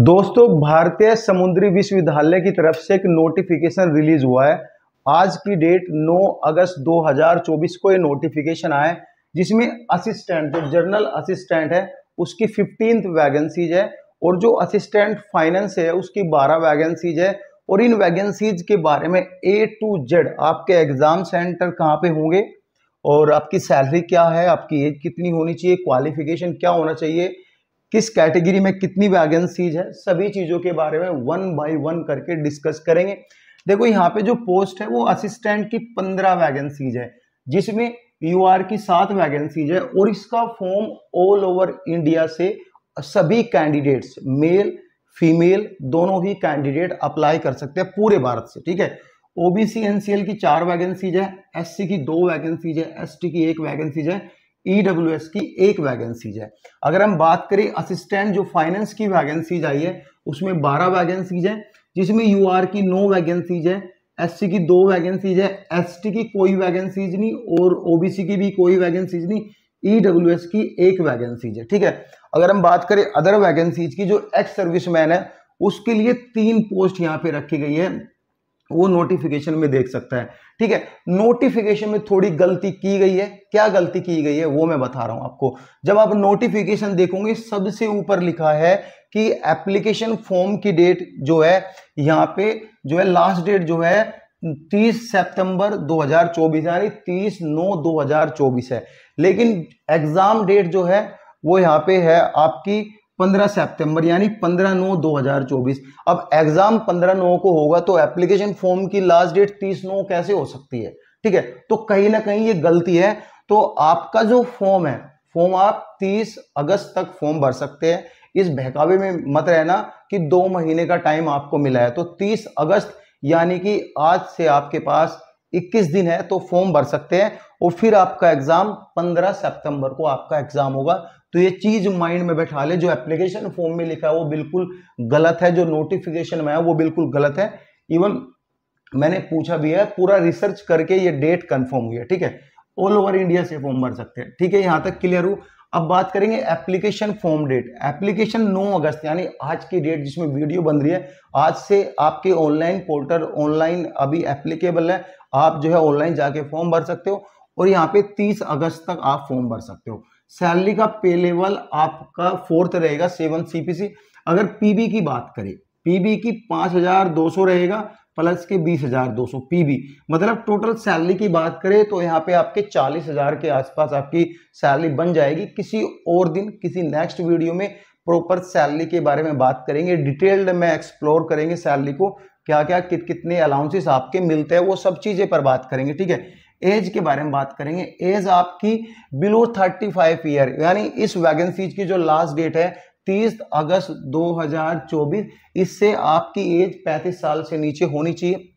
दोस्तों, भारतीय समुद्री विश्वविद्यालय की तरफ से एक नोटिफिकेशन रिलीज हुआ है। आज की डेट 9 अगस्त 2024 को ये नोटिफिकेशन आया है, जिसमें असिस्टेंट जो जनरल असिस्टेंट है उसकी 15th वैकेंसीज है और जो असिस्टेंट फाइनेंस है उसकी 12 वैकेंसीज है। और इन वैकेंसीज के बारे में A to Z आपके एग्जाम सेंटर कहाँ पे होंगे और आपकी सैलरी क्या है, आपकी एज कितनी होनी चाहिए, क्वालिफिकेशन क्या होना चाहिए, किस कैटेगरी में कितनी वैकेंसीज है, सभी चीजों के बारे में वन बाय वन करके डिस्कस करेंगे। देखो, यहाँ पे जो पोस्ट है वो असिस्टेंट की 15 वैकेंसीज है, जिसमें यूआर की 7 वैकेंसीज है और इसका फॉर्म ऑल ओवर इंडिया से सभी कैंडिडेट्स मेल फीमेल दोनों ही कैंडिडेट अप्लाई कर सकते हैं पूरे भारत से। ठीक है, ओबीसी एनसीएल की 4 वैकेंसीज है, एससी की 2 वैकेंसीज है, एसटी की 1 वैकेंसीज है, ईडब्ल्यूएस की 1 वैकेंसीज है। अगर हम बात करें असिस्टेंट जो फाइनेंस की वैकेंसीज आई है उसमें 12 वैकेंसीज है, जिसमें यूआर की 9 वैकेंसीज है, एससी की 2 वैकेंसीज है, एसटी की कोई वैकेंसीज नहीं और ओबीसी की भी कोई वैकेंसीज नहीं, ईडब्ल्यूएस की 1 वैकेंसीज है। ठीक है, अगर हम बात करें अदर वैकेंसीज की, जो एक्स सर्विसमैन है उसके लिए 3 पोस्ट यहाँ पे रखी गई है, वो नोटिफिकेशन में देख सकता है। ठीक है, नोटिफिकेशन में थोड़ी गलती की गई है। क्या गलती की गई है वो मैं बता रहा हूं आपको। जब आप नोटिफिकेशन देखोगे सबसे ऊपर लिखा है कि एप्लीकेशन फॉर्म की डेट जो है यहाँ पे जो है लास्ट डेट जो है 30 सितंबर 2024 यानी 30/9/2024 है, लेकिन एग्जाम डेट जो है वो यहाँ पे है आपकी 15 सितंबर यानी 15/9/2024। अब एग्जाम 15/9 को होगा तो एप्लीकेशन फॉर्म की लास्ट डेट 30/9 कैसे हो सकती है? ठीक है, तो कहीं ना कहीं ये गलती है। तो आपका जो फॉर्म है, फॉर्म आप 30 अगस्त तक फॉर्म भर सकते हैं। इस बहकावे में मत रहना कि 2 महीने का टाइम आपको मिला है। तो 30 अगस्त यानी कि आज से आपके पास 21 दिन है, तो फॉर्म भर सकते हैं और फिर आपका एग्जाम 15 सितंबर को आपका एग्जाम होगा। तो ये चीज माइंड में बैठा ले, जो एप्लीकेशन फॉर्म में लिखा है वो बिल्कुल गलत है, जो नोटिफिकेशन में है वो बिल्कुल गलत है। इवन मैंने पूछा भी है, पूरा रिसर्च करके ये डेट कंफर्म हुई है। ठीक है, ऑल ओवर इंडिया से फॉर्म भर सकते हैं। ठीक है, यहां तक क्लियर हो। अब बात करेंगे एप्लीकेशन फॉर्म डेट। एप्लीकेशन 9 अगस्त यानी आज की डेट जिसमें वीडियो बन रही है, आज से आपके ऑनलाइन पोर्टल ऑनलाइन अभी एप्लीकेबल है। आप जो है ऑनलाइन जाके फॉर्म भर सकते हो और यहाँ पे 30 अगस्त तक आप फॉर्म भर सकते हो। सैलरी का पे लेवल आपका 4th रहेगा 7 CPC। अगर पीबी की बात करें, पीबी की 5200 रहेगा प्लस के 20,200 पीबी, मतलब टोटल सैलरी की बात करें तो यहाँ पे आपके 40,000 के आसपास आपकी सैलरी बन जाएगी। किसी और दिन किसी नेक्स्ट वीडियो में प्रॉपर सैलरी के बारे में बात करेंगे, डिटेल्ड में एक्सप्लोर करेंगे सैलरी को, क्या क्या कितने अलाउंसेस आपके मिलते हैं, वो सब चीजें पर बात करेंगे। ठीक है, एज के बारे में बात करेंगे। एज आपकी बिलो 35 ईयर यानी इस वैकेंसीज की जो लास्ट डेट है 30 अगस्त 2024, इससे आपकी एज 35 साल से नीचे होनी चाहिए।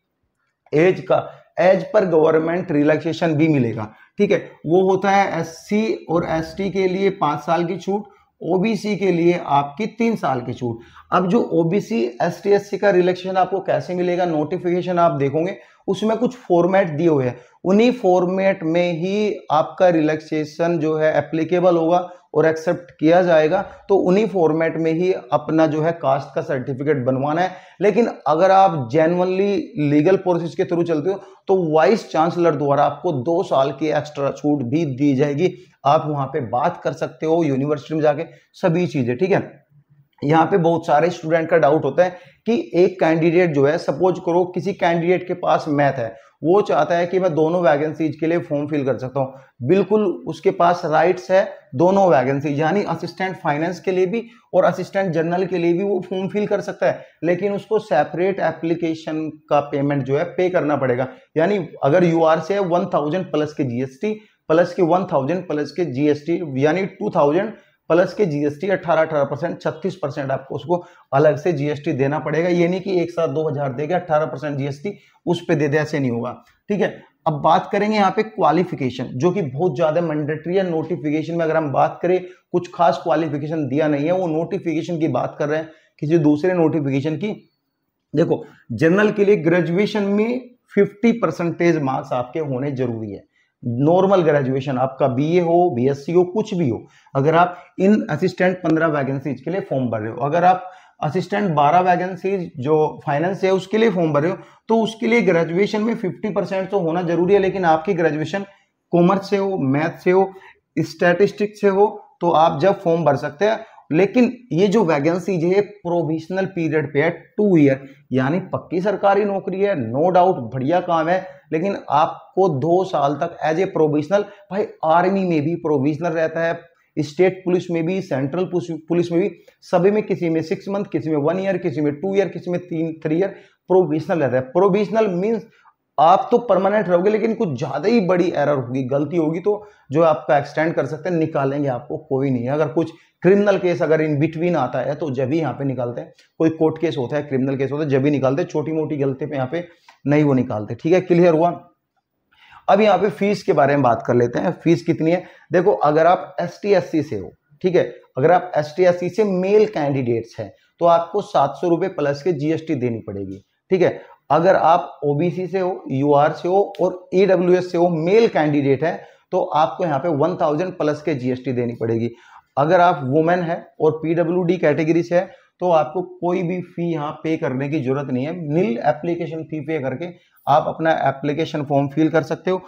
एज पर गवर्नमेंट रिलैक्सेशन भी मिलेगा। ठीक है, वो होता है एससी और एसटी के लिए 5 साल की छूट, ओबीसी के लिए आपकी 3 साल की छूट। अब जो ओबीसी एसटी एससी का रिलैक्सेशन आपको कैसे मिलेगा, नोटिफिकेशन आप देखोगे उसमें कुछ फॉर्मेट दिए हुए हैं, उन्हीं फॉर्मेट में ही आपका रिलैक्सेशन जो है एप्लीकेबल होगा और एक्सेप्ट किया जाएगा। तो उन्हीं फॉर्मेट में ही अपना जो है कास्ट का सर्टिफिकेट बनवाना है। लेकिन अगर आप जेन्युइनली लीगल प्रोसेस के थ्रू चलते हो तो वाइस चांसलर द्वारा आपको 2 साल की एक्स्ट्रा छूट भी दी जाएगी। आप वहां पे बात कर सकते हो यूनिवर्सिटी में जाके सभी चीजें। ठीक है, यहाँ पे बहुत सारे स्टूडेंट का डाउट होता है कि एक कैंडिडेट जो है, सपोज करो किसी कैंडिडेट के पास मैथ है, वो चाहता है कि मैं दोनों वैकेंसीज के लिए फॉर्म फिल कर सकता हूँ। बिल्कुल उसके पास राइट्स है, दोनों वैकेंसी यानी असिस्टेंट फाइनेंस के लिए भी और असिस्टेंट जनरल के लिए भी वो फॉर्म फिल कर सकता है, लेकिन उसको सेपरेट एप्लीकेशन का पेमेंट जो है पे करना पड़ेगा। यानी अगर यूआर से 1000 प्लस के जीएसटी प्लस के 1000 प्लस के जीएसटी यानी 2000 प्लस के जीएसटी 18% 36% आपको उसको अलग से जीएसटी देना पड़ेगा। ये नहीं कि एक साथ 2000 देगा 18% जीएसटी उस पे दे दे, ऐसे नहीं होगा। ठीक है, अब बात करेंगे यहाँ पे क्वालिफिकेशन, जो कि बहुत ज्यादा मैंडेटरी है। नोटिफिकेशन में अगर हम बात करें कुछ खास क्वालिफिकेशन दिया नहीं है, वो नोटिफिकेशन की बात कर रहे हैं किसी दूसरे नोटिफिकेशन की। देखो, जनरल के लिए ग्रेजुएशन में 50% मार्क्स आपके होने जरूरी है। नॉर्मल ग्रेजुएशन आपका बीए हो बीएससी हो कुछ भी हो, अगर आप इन असिस्टेंट 15 वैकेंसीज के लिए फॉर्म भर रहे हो, अगर आप असिस्टेंट 12 वैकेंसी जो फाइनेंस है उसके लिए फॉर्म भरे हो, तो उसके लिए ग्रेजुएशन में 50% तो होना जरूरी है, लेकिन आपकी ग्रेजुएशन कॉमर्स से हो, मैथ से हो, स्टैटिस्टिक्स से हो, तो आप जब फॉर्म भर सकते हैं। लेकिन ये जो वैकेंसी है प्रोविजनल पीरियड पे है 2 ईयर, यानी पक्की सरकारी नौकरी है, नो डाउट बढ़िया काम है, लेकिन आपको 2 साल तक एज ए प्रोविजनल, भाई आर्मी में भी प्रोविजनल रहता है, स्टेट पुलिस में भी, सेंट्रल पुलिस में भी, सभी में किसी में 6 मंथ, किसी में 1 ईयर, किसी में 2 ईयर, किसी में 3 ईयर प्रोविजनल रहता है। प्रोविजनल मीन्स आप तो परमानेंट रहोगे, लेकिन कुछ ज्यादा ही बड़ी एरर होगी, गलती होगी तो जो आपका एक्सटेंड कर सकते हैं, निकालेंगे आपको कोई नहीं है। अगर कुछ क्रिमिनल केस अगर इन बिटवीन आता है तो जब भी यहाँ पे निकालते हैं, कोई कोर्ट केस होता है, क्रिमिनल केस होता है, जब भी निकालते हैं, छोटी मोटी गलती पे यहाँ पे नहीं वो निकालते। ठीक है, क्लियर हुआ। अब यहाँ पे फीस के बारे में बात कर लेते हैं। फीस कितनी है? देखो, अगर आप ST/SC से हो, ठीक है, अगर आप ST/SC से मेल कैंडिडेट्स हैं तो आपको 700 रुपए प्लस के GST देनी पड़ेगी। ठीक है, अगर आप OBC से हो, UR से हो और EWS से हो, मेल कैंडिडेट है, तो आपको यहाँ पे 1000 प्लस के GST देनी पड़ेगी। अगर आप वुमेन है और PWD कैटेगरी से है तो आपको कोई भी फी यहाँ पे करने की जरूरत नहीं है। नील एप्लीकेशन फी पे करके आप अपना एप्लीकेशन फॉर्म फिल कर सकते हो।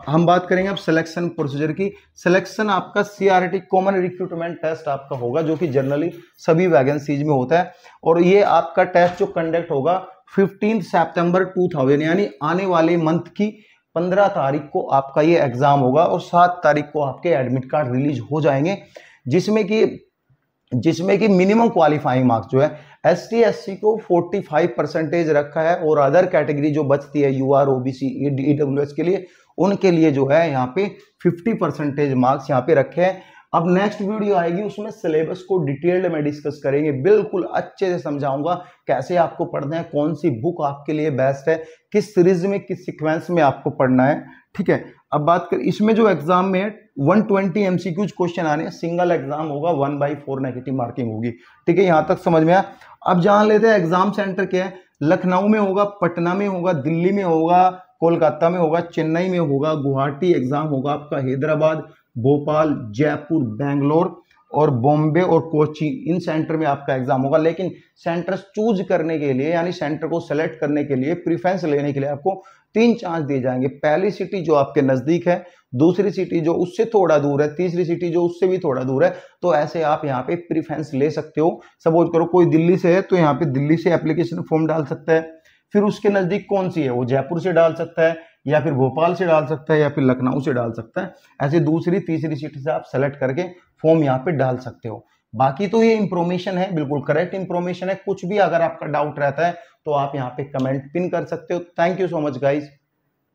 हम बात करेंगे अब सिलेक्शन प्रोसीजर की। सिलेक्शन आपका CRT कॉमन रिक्रूटमेंट टेस्ट आपका होगा, जो कि जनरली सभी वैकेंसीज में होता है, और ये आपका टेस्ट जो कंडक्ट होगा 15 सितंबर 2000 यानी आने वाले मंथ की 15 तारीख को आपका ये एग्जाम होगा, और 7 तारीख को आपके एडमिट कार्ड रिलीज हो जाएंगे, जिसमें कि मिनिमम क्वालिफाइंग मार्क्स जो है ST/SC को 45% रखा है, और अदर कैटेगरी जो बचती है UR, OBC, EWS के लिए, उनके लिए जो है यहाँ पे 50% मार्क्स यहाँ पे रखे हैं। अब नेक्स्ट वीडियो आएगी, उसमें सिलेबस को डिटेल्ड में डिस्कस करेंगे, बिल्कुल अच्छे से समझाऊंगा कैसे आपको पढ़ना है, कौन सी बुक आपके लिए बेस्ट है, किस सीरीज में, किस सीक्वेंस में आपको पढ़ना है। ठीक है, अब बात कर, इसमें जो एग्जाम में 120 MCQs क्वेश्चन आने हैं, सिंगल एग्जाम होगा, 1/4 नेगेटिव मार्किंग होगी। ठीक है, यहां तक समझ में आया। अब जान लेते हैं एग्जाम सेंटर क्या है। लखनऊ में होगा, पटना में होगा, दिल्ली में होगा, कोलकाता में होगा, चेन्नई में होगा, गुवाहाटी एग्जाम होगा आपका, हैदराबाद, भोपाल, जयपुर, बेंगलोर और बॉम्बे और कोची, इन सेंटर में आपका एग्जाम होगा। लेकिन सेंटर चूज करने के लिए, यानी सेंटर को सेलेक्ट करने के लिए, प्रीफरेंस लेने के लिए आपको 3 चांस दिए जाएंगे। पहली सिटी जो आपके नजदीक है, दूसरी सिटी जो उससे थोड़ा दूर है, तीसरी सिटी जो उससे भी थोड़ा दूर है। तो ऐसे आप यहाँ पे प्रीफरेंस ले सकते हो। सपोज करो कोई दिल्ली से है तो यहाँ पे दिल्ली से एप्लीकेशन फॉर्म डाल सकता है, फिर उसके नजदीक कौन सी है वो जयपुर से डाल सकता है, या फिर भोपाल से डाल सकता है, या फिर लखनऊ से डाल सकता है। ऐसे दूसरी तीसरी सिटी से आप सेलेक्ट करके फॉर्म यहाँ पे डाल सकते हो। बाकी तो ये इंफॉर्मेशन है, बिल्कुल करेक्ट इंफॉर्मेशन है। कुछ भी अगर आपका डाउट रहता है तो आप यहाँ पे कमेंट पिन कर सकते हो। Thank you so much guys.